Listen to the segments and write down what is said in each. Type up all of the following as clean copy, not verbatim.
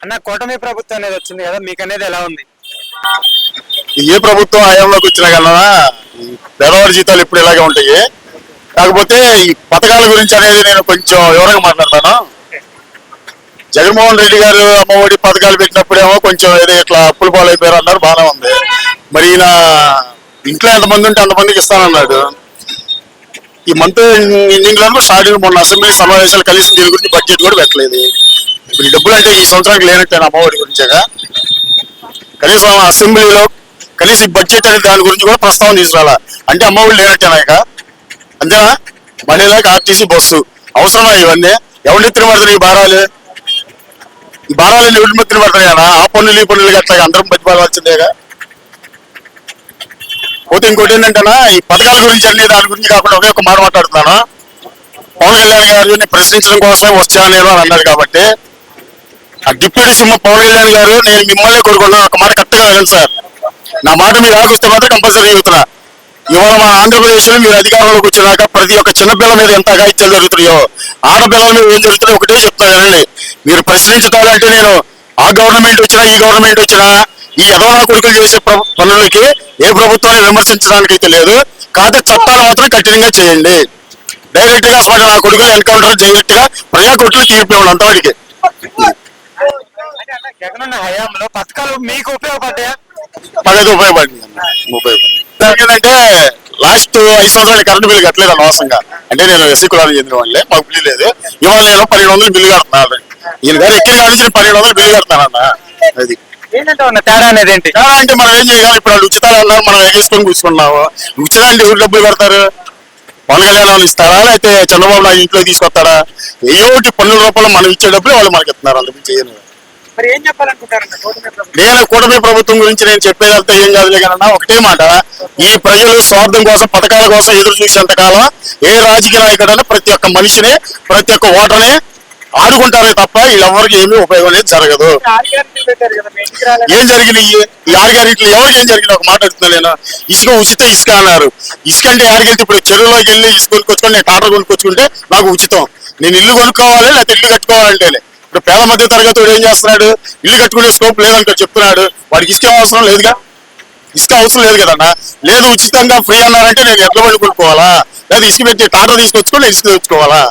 అన్న కూటమి ప్రభుత్వం అనేది వచ్చింది కదా, మీకు అనేది ఎలా ఉంది? ఏ ప్రభుత్వం హయాంలోకి వచ్చినా కన్నా పేదవాడి జీతాలు ఇప్పుడు ఇలాగే ఉంటాయి. కాకపోతే ఈ పథకాల గురించి అనేది నేను కొంచెం వివరంగా మాట్లాడతాను. జగన్మోహన్ రెడ్డి గారు అమ్మఒడి పథకాలు పెట్టినప్పుడేమో కొంచెం ఏదో ఇట్లా అప్పుల పాలైపోయారు అన్నారు, బాగానే ఉంది. మరి ఈయన ఇంట్లో ఎంతమంది ఉంటే అంతమందికి ఇస్తానన్నాడు. ఈ మంత్ ఎండింగ్ లో స్టార్టింగ్ మొన్న అసెంబ్లీ సమావేశాలు కలిసి దీని గురించి బడ్జెట్ కూడా పెట్టలేదు. ఇప్పుడు ఈ డబ్బులు అంటే ఈ సంవత్సరానికి లేనట్టే అమ్మఒడి గురించేగా. కనీసం అసెంబ్లీలో కనీసం ఈ బడ్జెట్ అనే దాని గురించి కూడా ప్రస్తావన తీసుకురాలా. అంటే అమ్మఒడి లేనట్టేనా ఇక? అంతేనా? మహిళలకు ఆర్టీసీ బస్సు అవసరమా? ఇవన్నీ ఎవరి నెత్తిన పడుతున్నాయి ఈ భారాలు? ఈ భారాలు ఎవరి నెత్తిన పడుతున్నాయనా? ఆ పన్నులు ఈ పన్నులు అట్లాగా అందరం బతిపాల్సిందేగా. పోతే ఇంకోటి ఏంటంటేనా, ఈ పథకాల గురించి అన్ని దాని గురించి కాకుండా ఒకే ఒక మాట మాట్లాడుతున్నాను. పవన్ కళ్యాణ్ గారు ప్రశ్నించడం కోసమే వచ్చాను నేను అని అన్నారు కాబట్టి, ఆ డిప్యూటీ సీఎం పవన్ కళ్యాణ్ గారు, నేను మిమ్మల్ని కోరుకున్నాను, ఒక మాట కరెక్ట్గా వెళ్ళండి సార్. నా మాట మీరు ఆగిస్తే మాత్రం కంపల్సరీ చెబుతున్నా. ఇవాళ మన ఆంధ్రప్రదేశ్ లో మీరు అధికారంలోకి వచ్చినాక ప్రతి ఒక్క చిన్నపిల్ల మీద ఎంత అఘాయిత్యాలు జరుగుతున్నాయో, ఆడపిల్లల మీద ఏం జరుగుతుందో ఒకటే చెప్తానండి. మీరు ప్రశ్నించుతారంటే నేను ఆ గవర్నమెంట్ వచ్చినా ఈ గవర్నమెంట్ వచ్చినా ఈ యదవనా కొడుకులు చేసే పనులకి ఏ ప్రభుత్వాన్ని విమర్శించడానికి అయితే లేదు. కాకపోతే చట్టాలు మాత్రం కఠినంగా చేయండి. డైరెక్ట్ గా అసలు నా కొడుకులు ఎన్కౌంటర్ డైరెక్ట్ గా ప్రజా కోర్టులు తీర్పివ్వండి అంతవాడికి. జగన్ హయాంలో పథకాలు మీకు ఉపయోగపడ్డాయా? బాగా ఉపయోగపడింది. ఏంటంటే లాస్ట్ 5 సంవత్సరాలు కరెంట్ బిల్లు కట్టలేదు అనవసరంగా. అంటే నేను ఎస్సీ కులానికి చెందిన వాళ్ళే, మాకు బిల్లు లేదు. ఇవాళ నేను 1200 బిల్లు కడుతున్నాను. ఈయన గారు ఎక్కిన కాడ నుంచి 1200 బిల్లు కడుతున్నానన్న. అది ఏంటంటే ఉన్న తేడా అనేది ఏంటి? తేడా అంటే మనం ఏం చేయాలి? ఇప్పుడు వాళ్ళు ఉచితాలు అన్నారు, మనం ఎగేసుకొని కూర్చుకున్నాము. ఉచితాలు ఎవరు డబ్బులు కడతారు? పవన్ కళ్యాణ్ ఇస్తారా, లేకపోతే చంద్రబాబు నాయుడు ఇంట్లో తీసుకొస్తారా? ఏయోటి పన్నుల రూపంలో మనం ఇచ్చే డబ్బులు వాళ్ళు మనకి ఇస్తున్నారు. అందుకు చేయను. నేను కూటమి ప్రభుత్వం గురించి నేను చెప్పేదంతా ఏం కాదులే కన్నా ఒకటే మాట, ఈ ప్రజలు స్వార్థం కోసం పథకాల కోసం ఎదురు చూసేంత కాలం ఏ రాజకీయ నాయకుడైనా ప్రతి ఒక్క మనిషిని ప్రతి ఒక్క ఓటర్ని ఆడుకుంటారే తప్ప వీళ్ళెవరికి ఏమీ ఉపయోగం అనేది జరగదు. ఏం జరిగినాయి ఈ 6 గ్యారెంటీలు? ఎవరికి ఏం జరిగిన ఒక మాట అడుగుతున్నా నేను. ఇసుక ఉచిత ఇసుక అన్నారు. ఇసుక అంటే ఆడికెళ్తే ఇప్పుడు చెరువులోకి వెళ్ళి ఇసుక కొనుక్కొచ్చుకొని నేను టాటర్ కొనుక్కొచ్చుకుంటే నాకు ఉచితం. నేను ఇల్లు కొనుక్కోవాలి లేకపోతే ఇల్లు కట్టుకోవాలంటేనే. ఇప్పుడు పేద మధ్య తరగతి ఏం చేస్తున్నాడు? ఇల్లు కట్టుకునే స్కోప్ లేదంటే చెప్తున్నాడు. వాడికి ఇసుక అవసరం లేదుగా. ఇసుక అవసరం లేదు కదన్నా. లేదు ఉచితంగా ఫ్రీ అన్నారంటే నేను ఎట్ల బండి కొనుక్కోవాలా, లేదా ఇసుక పెట్టి టాటర్ తీసుకొచ్చుకొని ఇసుక తెచ్చుకోవాలా?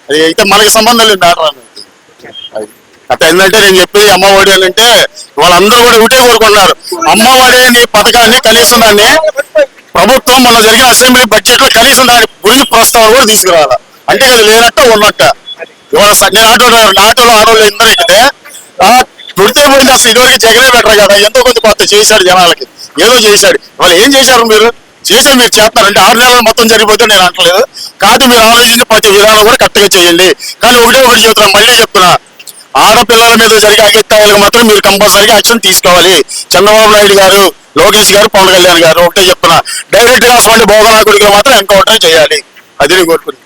అది అయితే మనకి సంబంధం లేదు మ్యాటర్ అనేది. అట్లా ఏంటంటే నేను చెప్పేది అమ్మఒడి అని అంటే వాళ్ళందరూ కూడా ఒకటే కోరుకుంటున్నారు. అమ్మఒడి పథకాన్ని కనీసం దాన్ని ప్రభుత్వం మొన్న జరిగిన అసెంబ్లీ బడ్జెట్ లో కనీసం దాని గురి ప్రస్తావన కూడా తీసుకురావాలి. అంటే అది లేనట్ట ఉన్నట్ట. ఇవాళ నేను ఆటోలో ఆడవాళ్ళు అందరూ ఎక్కితే పుడితే పోయింది. అసలు ఇదివరకు జగనే బెటర్ కదా, ఎంతో కొంత కొత్త చేశాడు జనాలకి, ఏదో చేశాడు. వాళ్ళు ఏం చేశారు? మీరు చేసే మీరు చేస్తారంటే 6 నెలలు మొత్తం జరిగిపోతే నేను అంటలేదు. కాదు, మీరు ఆలోచించి ప్రతి విధానం కూడా కరెక్ట్గా చేయండి. కానీ ఒకటి చెప్తున్నా, మళ్ళీ చెప్తున్నా, ఆడపిల్లల మీద జరిగే అగత్యాలకు మాత్రం మీరు కంపల్సరీగా యాక్షన్ తీసుకోవాలి. చంద్రబాబు నాయుడు గారు, లోకేష్ గారు, పవన్ కళ్యాణ్ గారు ఒకటే చెప్తున్నా, డైరెక్ట్ గా అసలు భోగనా కొడుకులు మాత్రం ఎన్కౌంటర్ చేయాలి. అది నేను కోరుకుంటున్నాను.